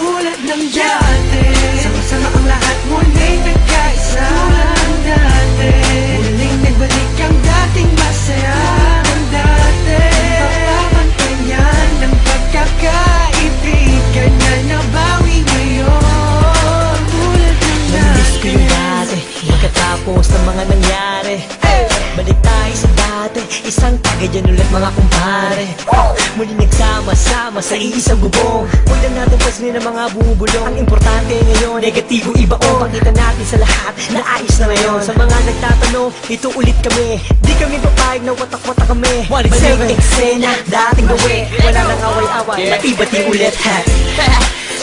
tulad ng dati. Sama-sama ang lahat muling nagkaisa tulad ng dati. Muling nagbalik ang dating masaya ng dati. Papabantayan ng pagkakaibigan na nabawi ngayon tulad ng dati. Namiss ko yung dati, pagkatapos ng mga nangyari. Balik tayo sa dati, isang tagayan ulit mga kumpare. Muli nagsama-sama sa iisang bubong. Huwag na natin pansinin ang mga bubulong. Ang importante ngayon, negatibo ibaon. Pakita natin sa lahat na ayos na ngayon. Sa mga nagtatanong, ito ulit kami. Di kami papayag na watak-watak kami. Balik eksena, dating gawi. Wala nang away-away, bati-bati ulit.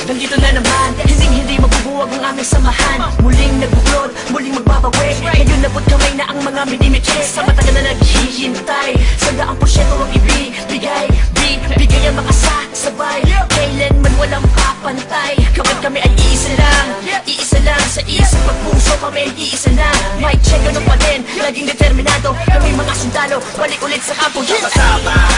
Nandito na naman, hindi mabubuwag ang aming samahan. Muling nagbuklod, muling magbabawi. Ngayon nabot kamay na ang mga minimiches. Sa matagal na naghihintay, sa daang porsyento ang ibibigay. Bigay ang mga sabay, kailanman walang kapantay. Kapag kami ay iisa lang sa isang pagpuso kami ay iisa na. May check ano pa din, laging determinado. Kami mga sundalo, balik ulit sa kampo. Sama-sama,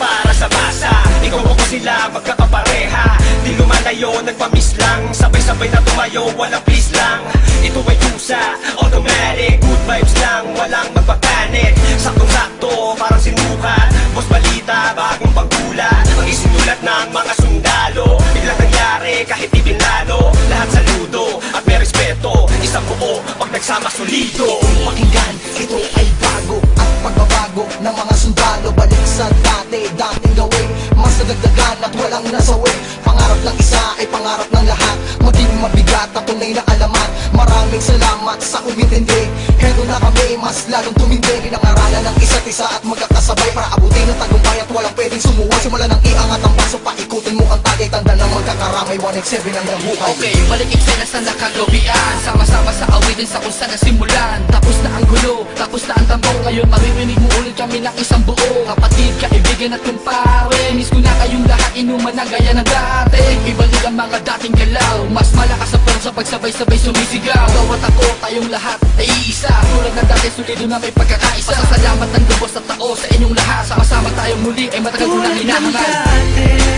para sa masa. Ikaw ako sila, magkakapareha. Di lumalayo, nagpamiss lang. Sabay-sabay na tumayo, walang please lang. Ito ay kusa, automatic. Good vibes lang, walang magpapanik. Saktong-sakto, parang sinukat. Boss balita, bagong paggulat. Ang isinulat ng mga sundalo. Biglang nangyari, kahit di pinlano. Lahat saludo, at may respeto. Isang buo, pag nagsama solido. Pakinggan, ito ay bago at pagbabago ng mga sundalo. Balik sa dati, dating gawin. Mas nadagdagan at walang nasawi. Pangarap ng isa ay pangarap ng lahat. Maging mabigat at tunay na alamat. Maraming salamat sa umintindi. Hedo na kami, mas lalong tumindi. Pinangaralan ng isa't isa at magkakasabay para abutin ang tagumpay at walang pwedeng sumuway. Simula ng iangat ang baso, paikutin mo ang tagay. Tanda ng magkakaramay, 187 hanggang buhay. Okay, balik eksena sa nakagawian. Sama-sama sa awitin sa kung saan nasimulan. Tapos na ang gulo, tapos na ang tambong. Ngayon maririnig mo ulit kami ng isang buo. Kapatid, kaibigan at kumpare. Miss ko na kayong lahat, inuman na gaya ng dati. Ibalik ang mga dating galaw. Mas malakas sa sa pagsabay-sabay sumisigaw. Bawat ako, tayong lahat ay iisa. Tulad ng dati, sulido na may pagkakaisa. Pasasalamat ng lubos at tao sa inyong lahat. Sama-sama tayong muli ay matagal ko nang hinahangal.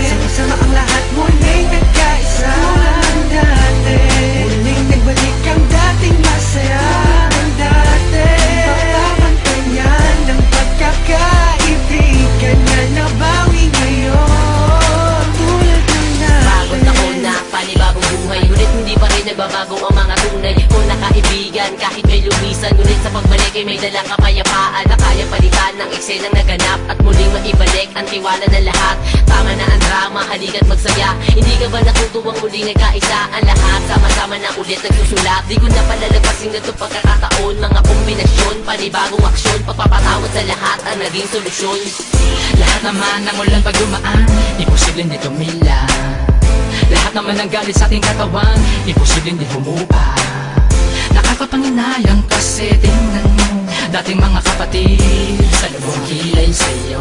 Sama-sama ang lahat muling nagkaisa tulad ng dati. Muling nagbalik ang dating masaya ng dati. Papabantayan ng pagkakaibigan na nabawi ngayon tulad ng dati. Bagong taon na, panibagong buhay. Ngunit hindi pa rin nagbabago ang mga tunay ko na kaibigan. Kahit may lumisan, ngunit sa pagbalik ay may dalang kapayapaan na kaya palitan ng eksenang naganap at muling maibalik ang tiwala ng lahat. Tama na ang drama, halika't magsaya. Hindi ka ba natutuwang muling nagkaisa ang lahat? Sama-sama na ulit nagsusulat. Di ko na palalagpasin na itong pagkakataon. Mga kombinasyon, panibagong aksyon. Pagpapatawad sa lahat ang naging solusyon. Lahat naman ng ulan pag dumaan, imposibleng di tumila. Lahat naman ng galit sa ating katawan, imposibleng di humupa. Nakakapanginayang kasi tingnan mo dating mga kapatid. Sa lubong kilay sa'yo,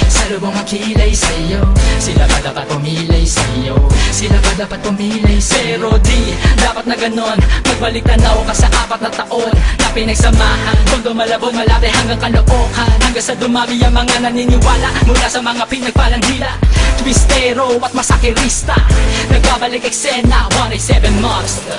sa lubong kilay sa'yo. Sila ba dapat pumilay sa'yo? Sila ba dapat pumilay sa'yo? Pero di dapat na ganon. Magbalik tanaw ka sa 4 na taon na pinagsamahan. Kung dumalabon malaki hanggang kalookan. Hanggang sa dumami ang mga naniniwala mula sa mga pinagpalang dila. Twistero at masakirista, nagbabalik eksena, 187 Monster.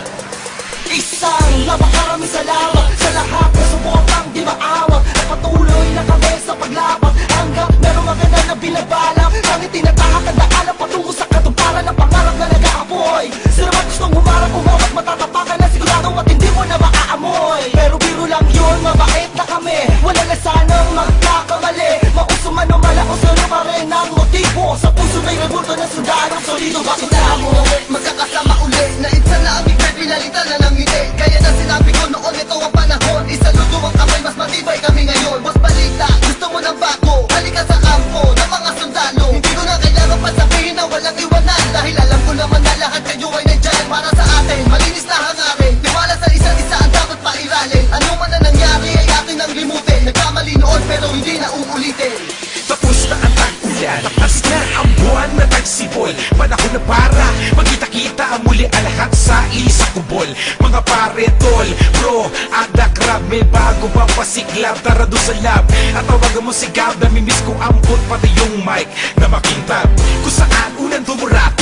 Isang napakaraming salamat sa lahat na suportang di maawag. At patuloy na kami sa paglabag hanggang merong maganda na binabalak. Langit tinatahak ang daalan patungo sa katuparan ng pangarap na nag-aapoy. Sila man gustong humarap, umawat, matatapakan na sigurado at hindi mo na maaamoy. Pero biro lang yun, mabait na kami. Wala na sanang magkakamali. Mauso man o malaos, ano pa rin ang motibo. Sa puso may rebulto na sundalo, solido. Bakit na mo magkakasama ulit na itsa na aming pinalitan na ng ngiti. Kaya na sinabi ko noon, ito ang panahon. Isaludo ang kamay, mas matibay kami ngayon. Boss balita, gusto mo ng bago, halika sa kampo ng mga sundalo. Hindi ko na kailangan pa sabihin na walang iwanan. Dahil alam ko naman na lahat kayo ay nandyan para sa atin. Malinis na hangarin, tiwala sa isa't isa ang dapat pairalin. Ano man na nangyari ay atin ang limutin. Nagkamali noon pero hindi na uulitin. Tapos na ang tag-ulan, tapas na ang buwan na tagsibol. Panahon na para magkita-kita muli ang lahat sa isang kubol. Mga pare, tol, bro, ada crab, may bago pa pasiklab. Tara doon sa lab at tawagan mo si Gab. Namimiss ko ampot pati yung mic na makintab. Kung saan unang tumula,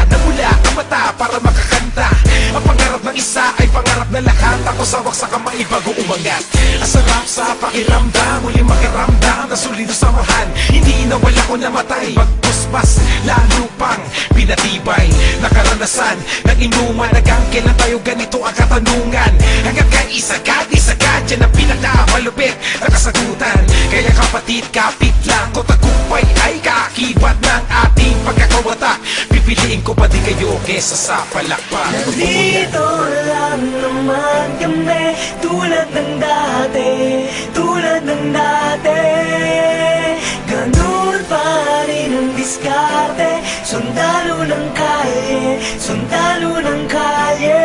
namula mata para makakanta. Ang pangarap ng isa ay pangarap na lahat. Tapos sa waksa ka maibago umangat. Ang sarap sa pakiramdam, muling makiramdam na solido samahan. Hindi nawala ko namatay, bagkus mas lalo pang pinatibay. Nakaranasan ng inuman, hanggang kailan tayo ganito ang katanungan. Hanggang kaisa agad, yan ang pinakamalupit na kasagutan. Kaya kapatid, kapit lang ko, tagumpay ay kaakibat ng ating pagkakawatak. Pipiliin ko pa din kayo kesa sa palakpak. Nandito lang naman kami, tulad ng dati, tulad ng dati. Ganun pa rin ang diskarte, sundalo ng kalye, sundalo ng kalye.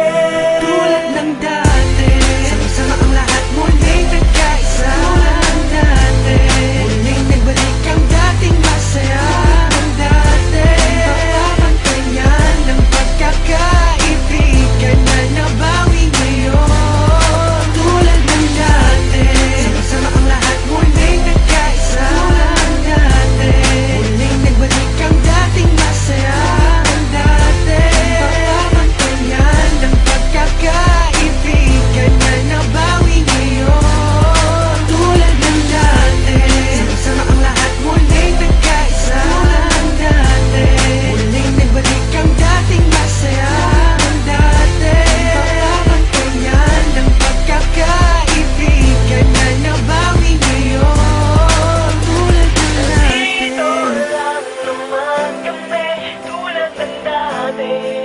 Tulad ng dati, sama-sama ang lahat muling nagkaisa. Tulad ng dati, muling nagbalik ang dating masaya. Ng dati, papabantayan ng pagkakaibigan na nabawi ngayon. Tulad ng dati, sama-sama ang lahat muling nagkaisa. Tulad ng dati, muling nagbalik ang dating masaya. Ng dati, papabantayan ng pagkakaibigan na nabawi ngayon. Tulad ng dati, sama-sama ang lahat muling nagkaisa. Tulad ng dati, muling nagbalik ang dating masaya. Ng dati, papabantayan ng pagkakaibigan na nabawi ngayon. Tulad ng dati. Nandito lang naman kami, tulad ng dati.